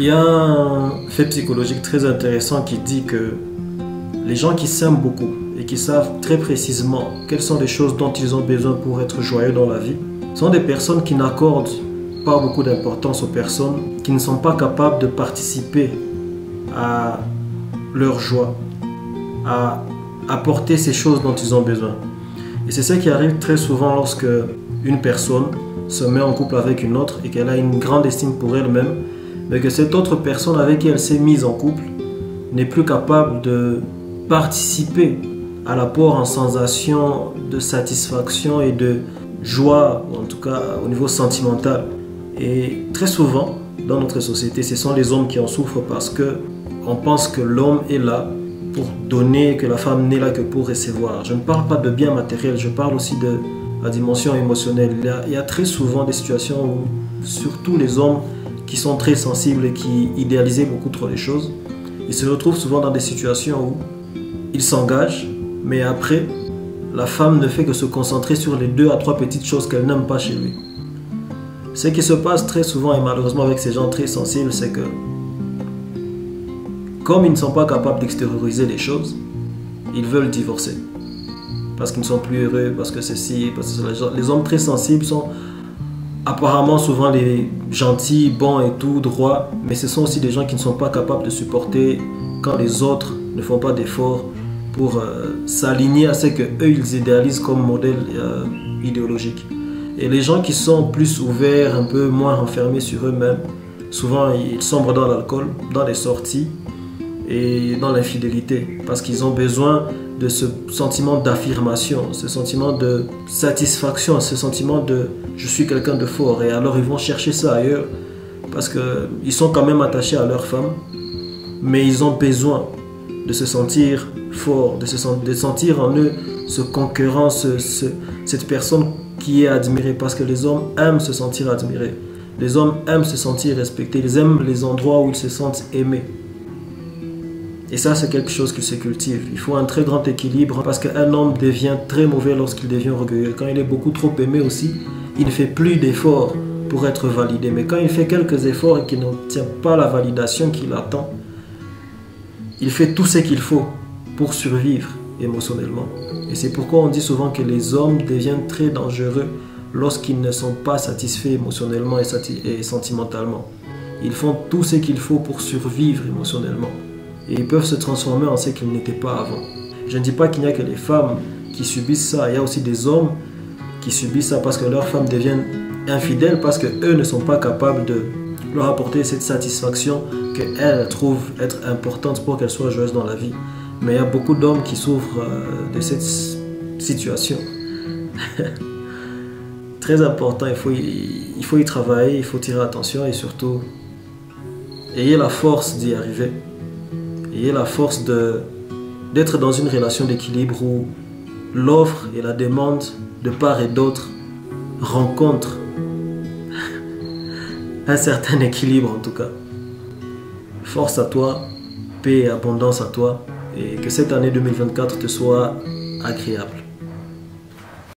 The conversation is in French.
Il y a un fait psychologique très intéressant qui dit que les gens qui s'aiment beaucoup et qui savent très précisément quelles sont les choses dont ils ont besoin pour être joyeux dans la vie sont des personnes qui n'accordent pas beaucoup d'importance aux personnes qui ne sont pas capables de participer à leur joie, à apporter ces choses dont ils ont besoin. Et c'est ça qui arrive très souvent lorsque une personne se met en couple avec une autre et qu'elle a une grande estime pour elle-même, mais que cette autre personne avec qui elle s'est mise en couple n'est plus capable de participer à l'apport en sensation de satisfaction et de joie, en tout cas au niveau sentimental. Et très souvent, dans notre société, ce sont les hommes qui en souffrent parce qu'on pense que l'homme est là pour donner, que la femme n'est là que pour recevoir. Je ne parle pas de biens matériels, je parle aussi de la dimension émotionnelle. Il y a très souvent des situations où, surtout les hommes qui sont très sensibles et qui idéalisent beaucoup trop les choses, ils se retrouvent souvent dans des situations où ils s'engagent, mais après, la femme ne fait que se concentrer sur les 2 à 3 petites choses qu'elle n'aime pas chez lui. Ce qui se passe très souvent et malheureusement avec ces gens très sensibles, c'est que comme ils ne sont pas capables d'extérioriser les choses, ils veulent divorcer. Parce qu'ils ne sont plus heureux, parce que ceci, parce que les hommes très sensibles sont apparemment souvent les gentils, bons et tout, droits, mais ce sont aussi des gens qui ne sont pas capables de supporter quand les autres ne font pas d'efforts pour s'aligner à ce qu'eux ils idéalisent comme modèle idéologique. Et les gens qui sont plus ouverts, un peu moins renfermés sur eux-mêmes, souvent ils sombrent dans l'alcool, dans les sorties et dans l'infidélité, parce qu'ils ont besoin de ce sentiment d'affirmation, ce sentiment de satisfaction, ce sentiment de « je suis quelqu'un de fort ». Et alors ils vont chercher ça ailleurs, parce qu'ils sont quand même attachés à leur femme, mais ils ont besoin de se sentir fort, de sentir en eux ce conquérant, cette personne qui est admirée, parce que les hommes aiment se sentir admirés, les hommes aiment se sentir respectés, ils aiment les endroits où ils se sentent aimés. Et ça, c'est quelque chose qui se cultive. Il faut un très grand équilibre parce qu'un homme devient très mauvais lorsqu'il devient orgueilleux. Quand il est beaucoup trop aimé aussi, il ne fait plus d'efforts pour être validé. Mais quand il fait quelques efforts et qu'il n'obtient pas la validation qu'il attend, il fait tout ce qu'il faut pour survivre émotionnellement. Et c'est pourquoi on dit souvent que les hommes deviennent très dangereux lorsqu'ils ne sont pas satisfaits émotionnellement et sentimentalement. Ils font tout ce qu'il faut pour survivre émotionnellement. Et ils peuvent se transformer en ce qu'ils n'étaient pas avant. Je ne dis pas qu'il n'y a que les femmes qui subissent ça. Il y a aussi des hommes qui subissent ça parce que leurs femmes deviennent infidèles parce qu'eux ne sont pas capables de leur apporter cette satisfaction qu'elles trouvent être importante pour qu'elles soient joyeuses dans la vie. Mais il y a beaucoup d'hommes qui souffrent de cette situation. Très important, il faut y travailler, il faut tirer attention et surtout, ayez la force d'y arriver. Ayez la force d'être dans une relation d'équilibre où l'offre et la demande de part et d'autre rencontrent un certain équilibre en tout cas. Force à toi, paix et abondance à toi et que cette année 2024 te soit agréable.